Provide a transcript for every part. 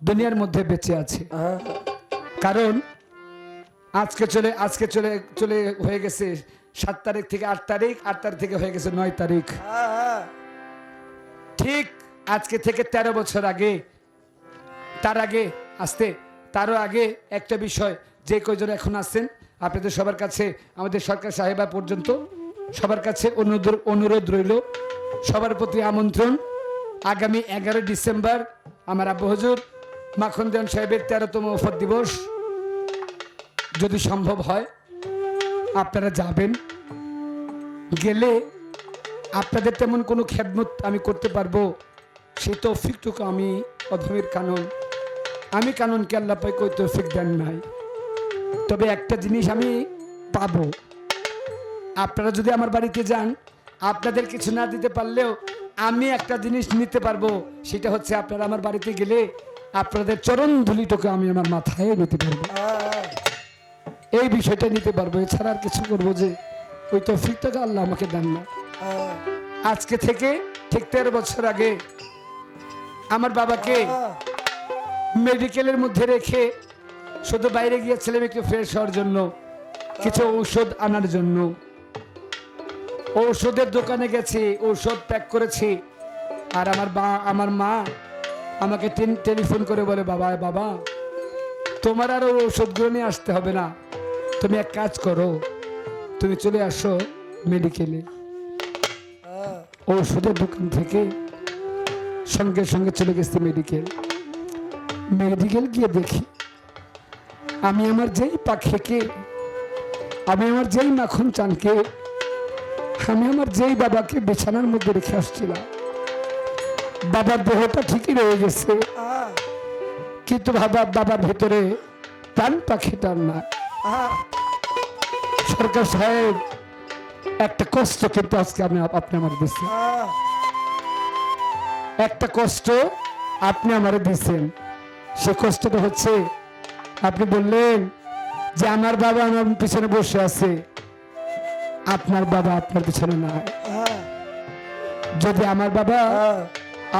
দুনিয়ার মধ্যে বেঁচে আছে। কারণ আজকে চলে চলে হয়ে গেছে 7 তারিখ থেকে 8 তারিখ, 8 তারিখ থেকে হয়ে গেছে 9 তারিখ। ঠিক আজকে থেকে 13 বছর আগে, তার আগে আসতে তারও আগে একটা বিষয়, যে কয়জন এখন আছেন আপনাদের সবার কাছে, আমাদের সরকার সাহেবা পর্যন্ত সবার কাছে অনুরোধ রইল, সবার প্রতি আমন্ত্রণ। আগামী 11 ডিসেম্বর আমার আব্বু হুজুর মাখন দেওয়ান সাহেবের 13তম ওফাত দিবস, যদি সম্ভব হয় আপনারা যাবেন। গেলে আপনাদের তেমন কোনো খেদমত আমি করতে পারবো সেই তৌফিকটুকু আমি অধমের কাননকে আল্লাহ পাক ওই তৌফিক দেন নাই। তবে একটা জিনিস আমি পাবো, আপনারা যদি আমার বাড়িতে যান, আপনাদের কিছু না দিতে পারলেও আমি একটা জিনিস নিতে পারবো, সেটা হচ্ছে আপনারা আমার বাড়িতে গেলে আপনাদের চরণ ধুলিটুকু আমি আমার মাথায় নিতে পারবো, এই বিষয়টা নিতে পারবো। এছাড়া আর কিছু করবো যে ওই তৌফিকটাকে আল্লাহ আমাকে দেন না। আজকে থেকে ঠিক 13 বছর আগে আমার বাবাকে মেডিকেলের মধ্যে রেখে শুধু বাইরে গিয়েছিলাম একটু ফ্রেশ হওয়ার জন্য, কিছু ঔষধ আনার জন্য। ঔষধের দোকানে গেছি, ঔষধ প্যাক করেছি, আর আমার মা আমাকে টেলিফোন করে বলে, বাবা তোমার আর ঔষধগুলো নিয়ে আসতে হবে না, তুমি এক কাজ করো, তুমি চলে আসো মেডিকেলে। ঔষধের দোকান থেকে সঙ্গে সঙ্গে চলে গেছি মেডিকেল গিয়ে দেখি আমি আমার যেই পাখিকে, আমি আমার যেই মাখন চানকে, আমি আমার যেই বাবাকে বিছানার মধ্যে রেখে আসছিলাম, বাবার দেহটা ঠিকই রয়ে গেছে, কিন্তু বাবার ভেতরে প্রাণ পাখিটার না। সরকার সাহেব একটা কষ্ট কিন্তু আজকে আপনি আমার দিচ্ছেন, একটা কষ্ট আপনি আমারে দিচ্ছেন। সে কষ্টটা হচ্ছে, আপনি বললেন যে আমার বাবা আমার পিছনে বসে আছে, আপনার বাবা আপনার পিছনে নাই। যদি আমার বাবা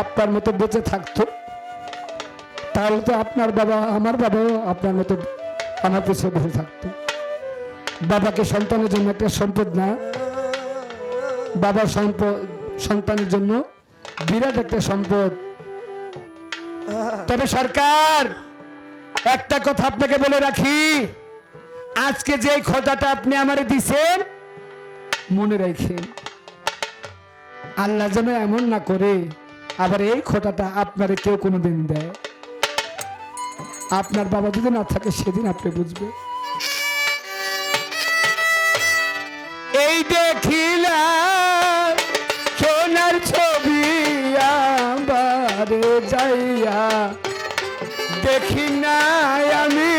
আপনার মতো বেঁচে থাকতো, তাহলে তো আপনার বাবা আমার বাবাও আপনার মতো আমার পিছনে বসে থাকতো। বাবাকে সন্তানের জন্য একটা সম্পদ না, বাবার সন্তানের জন্য বিরাট একটা সম্পদ। তবে সরকার একটা কথা আপনাকে বলে রাখি, আজকে যে খোদাটা আপনি আমারে দিছেন, মনে রাখেন আল্লাহ যেন এমন না করে আবার এই খোদাটা আপনারে কেউ কোনোদিন দেয়। আপনার বাবা যদি না থাকে সেদিন আপনি বুঝবেন। এই দেখিলাম সোনার ছবি আবার যাইয়া, দেখি নাই আমি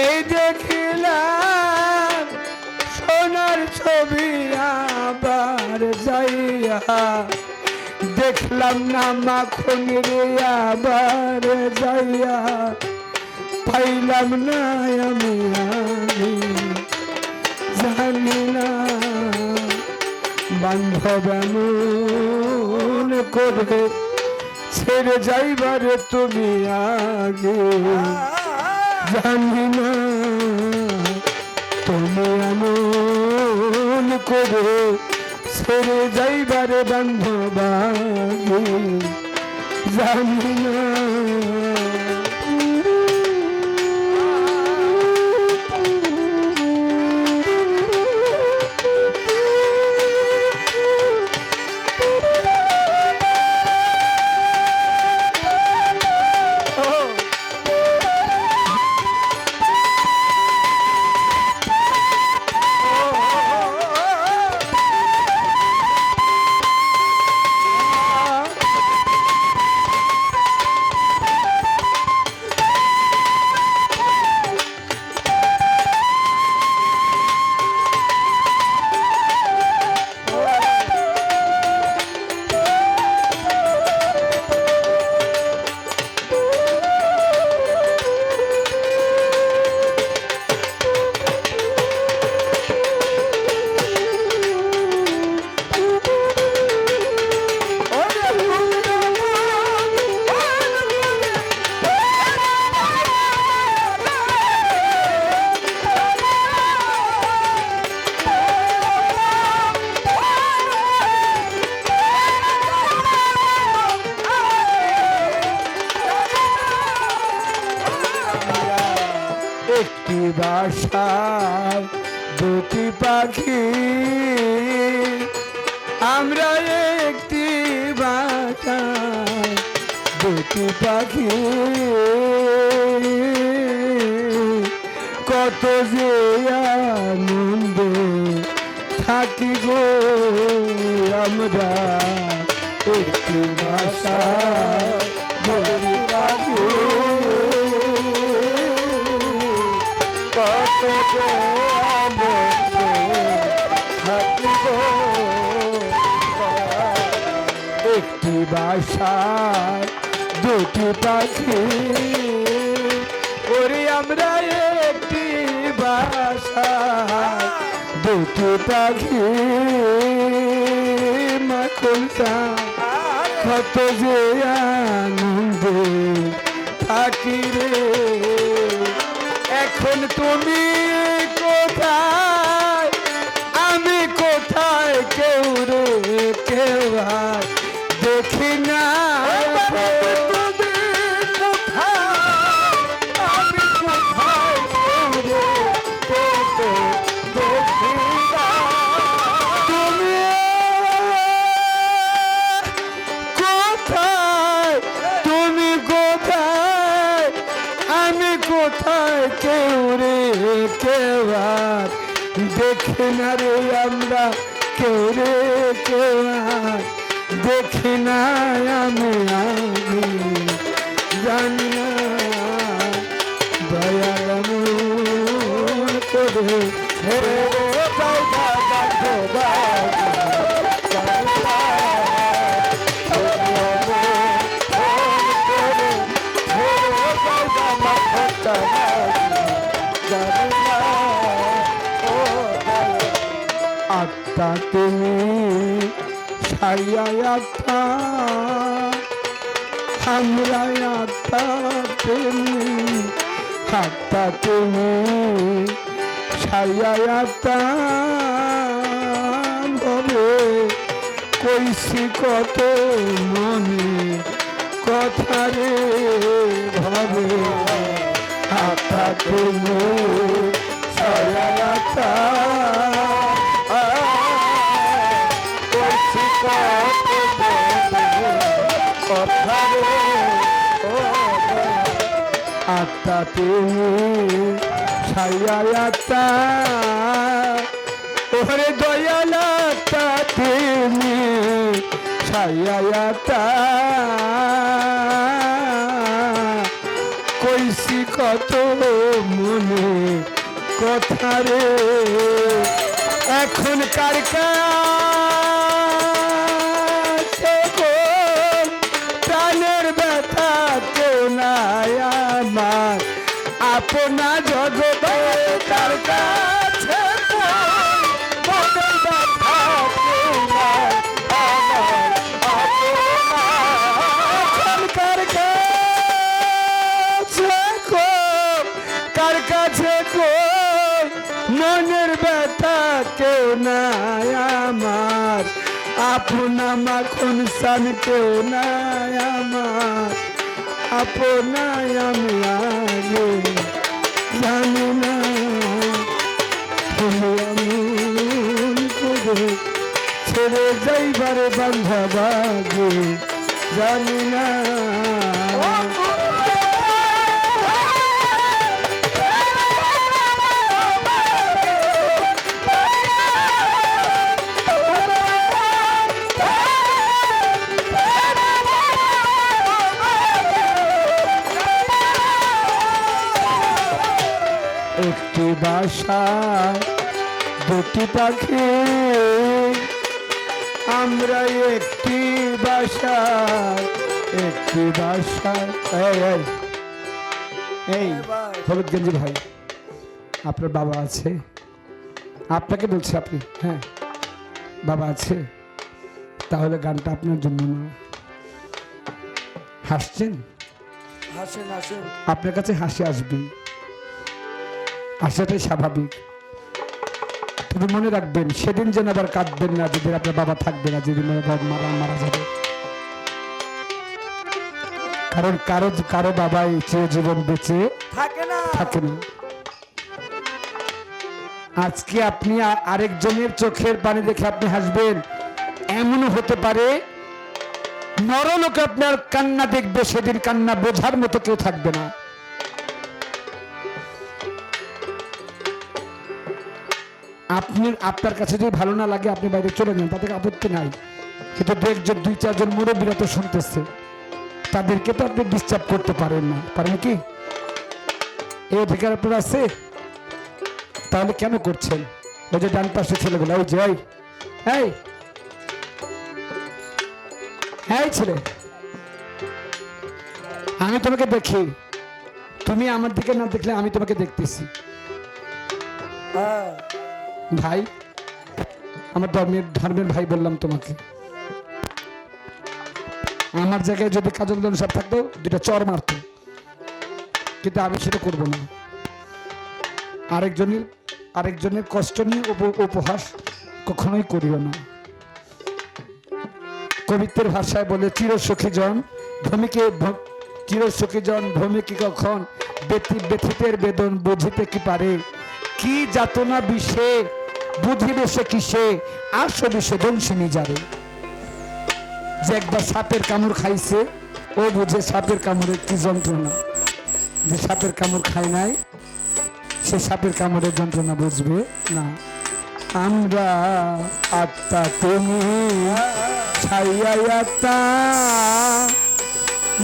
এই দেখিলাম সোনার ছবি আবার যাইয়া, দেখলাম না মাখন রে আবার যাইয়া, পাইলাম না আমি জানি না বান্ধব এমন করে ছেড়ে যাইবার তুমি আগে, জানি না তুমি এমন করে ছেড়ে যাইবারে বান্ধব আগে, জানি না। একটি বাসায় দুটি পাখি, আমরা একটি বাসায় দুটি পাখি, কত যে আনন্দে থাকি গো আমরা একটি বাসায় দুটি পাখি, কত যে আনন্দে থাকি গো একটি বাসায় দুটি পাখি, ওরে আমরা একটি বাসায় দুটি পাখি, মাখন কত যে আনন্দে থাকি রে। এখন তুমি কোথায়, আমি কোথায়, কেউ রে কেউ আর দেখি না। তুমি কোথায়, আমি কোথায়, কেউ রে কেউ দেখি না। তুমি কোথায়, তুমি কোথায়, আমি কোথায়, কেউ রে কেউ আর দেখি না রে। আমরা কেউ রে কেউ আর দেখি না, আমি জানি না দয়াল মন করে ছেড়ে আত্মা তুমি ছাইয়া আত্মা, আমরা আত্মা তুমি, আত্মা তুমি ছাইয়া আত্মা বলে কইছি কত মনে কথা রে ভাবে, আত্মা তুমি ছাইয়া আত্মা আত্মা তুমি ছাইয়া আত্মা, ওরে দয়াল আত্মা তুমি ছাইয়া আত্মা, কইছি কত মনে কথা রে। এখন কার কাছে গো প্রাণের ব্যথা কেউ নাই আমার, আপনা জগতে কার কাছে মনের ব্যথা কেউ নাই আমার, এখন কার কাছে গো, কার কাছে গো মনের ব্যথা কেউ নাই আমার, আপনা মাখন সান কেউ নাই আমার, আপনাই আমি আগে জানি না। তুমি এমন করে ছেড়ে যাইবারে বান্ধা বাগে জানি না। একটি বাসায় দুটি পাখি, আমরা একটি বাসায় একটি বাসায়। এই হলুদ গেঞ্জি ভাই, আপনার বাবা আছে? আপনাকে বলছি আপনি, হ্যাঁ বাবা আছে, তাহলে গানটা আপনার জন্য না। হাসছেন? হাসেন হাসেন, আপনার কাছে হাসি আসবে, আসাটাই স্বাভাবিক। তবে মনে রাখবেন সেদিন যেন আবার কাঁদবেন না, যেদিন আপনার বাবা থাকবে না, যেদিন মারা যাবে। কারণ কারো বাবা চিরজীবন বেঁচে থাকে না। আজকে আপনি আরেকজনের চোখের পানি দেখে আপনি হাসবেন, এমনও হতে পারে নরলোক আপনার কান্না দেখবে, সেদিন কান্না বোঝার মতো কেউ থাকবে না। আপনার কাছে যদি ভালো না লাগে আপনি বাইরে চলে যান, তাদের আপত্তি নাই, কিন্তু দুই চারজন মুরব্বীরা তো শুনতেছে, তাদেরকে তো আপনি ডিস্টার্ব করতে পারেন না, পারেন কি? এই অধিকার আপনার আছে, তাহলে কেন করছেন? ওই যে ডান পাশে ছেলেগুলো, ওই যে এই ছেলে, আমি তোমাকে দেখি, তুমি আমার দিকে না দেখলে আমি তোমাকে দেখতেছি। হ্যাঁ ভাই, আমার ধর্মের ভাই বললাম তোমাকে, আমার জায়গায় যদি কাজল সাহেব থাকতো দুটা চর মারতো, কিন্তু আমি সেটা করবো না। আরেকজনের কষ্ট নিয়ে উপহাস কখনোই করিও না। কবিত্বের ভাষায় বলে চিরসুখী জন ভূমিকে কখন ব্যথিতের বেদন বুঝিতে কি পারে, কি যাতনা বিষে বুঝিবে সে কিসে, আসো বিষে দংশিনী যারে। যে একবার সাপের কামড় খাইছে ও বুঝে সাপের কামড়ের কি যন্ত্রণা, যে সাপের কামড় খায় নাই সে সাপের কামড়ের যন্ত্রণা বুঝবে না। আমরা আত্মা তুমি ছাইয়া আত্মা,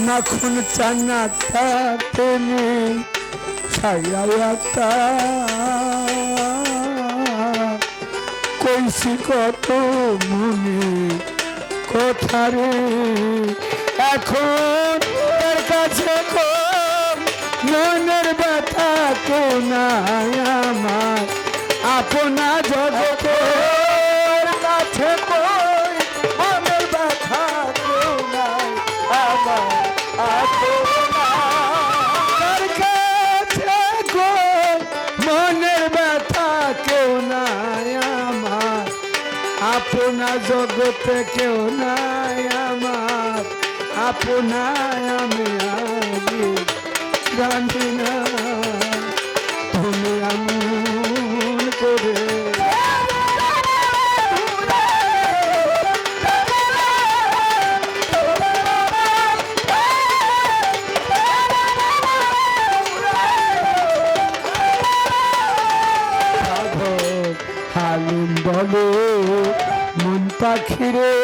নাখন চানাতা তুমি ছাইয়া আত্মা, কইছি কত মনে কথা রে, এখন তার কাছে মনের ব্যথা কেউ নাই আমার, আপনা জগতের কাছে কই মনের ব্যথা কেউ নাই আমার, আপনার কাছে কই মনের ব্যথা কেউ নাই আমার, আপনা জগতে কেউ নাই আমার, আপনায় আমি আগে জানি না, তুমি এমন করে হালিম বলে মন পাখিরে,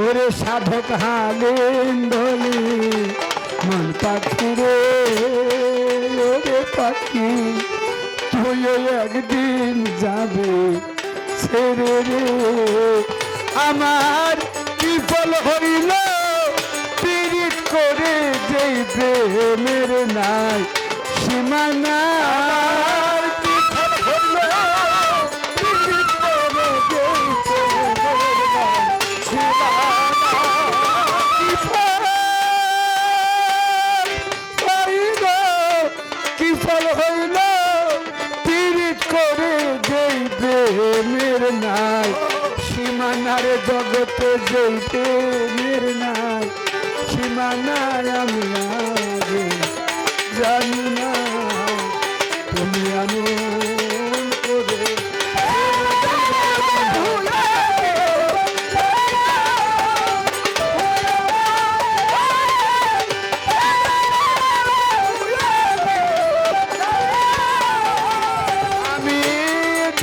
ওরে সাধক হালিম বলে মন পাখিরে, ওরে পাখি তুই একদিন যাবে ছেড়ে রে, আমার কি ফল হইল পীড়িত করে যেই প্রেমের নাই সীমানা, সীমানার জগতে যেই প্রেমের নাই সীমানায় আমি আগে জানি না, তুমি এমন করে আমি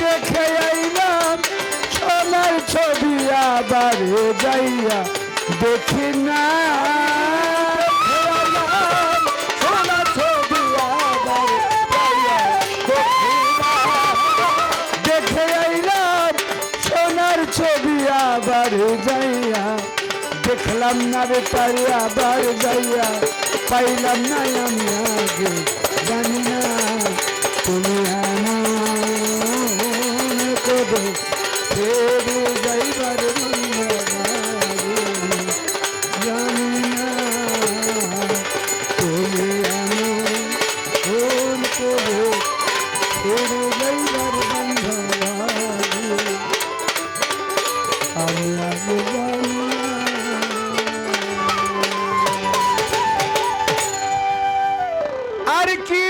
দেখে আইলাম সোনার ছবি আবার যাইয়া দেখি না, সোনার ছবি আবার যাইয়া দেখি না, দেখে আইলাম সোনার ছবি আবার যাইয়া দেখলাম না রে তাই আবার যাইয়া পাইলাম না আমি আগে জানি না, তুমি এমন করে ছেড়ে যাইবার জানি না, তুমি এমন করে ছেড়ে যাইবার আমি আগে জানি না। আর কি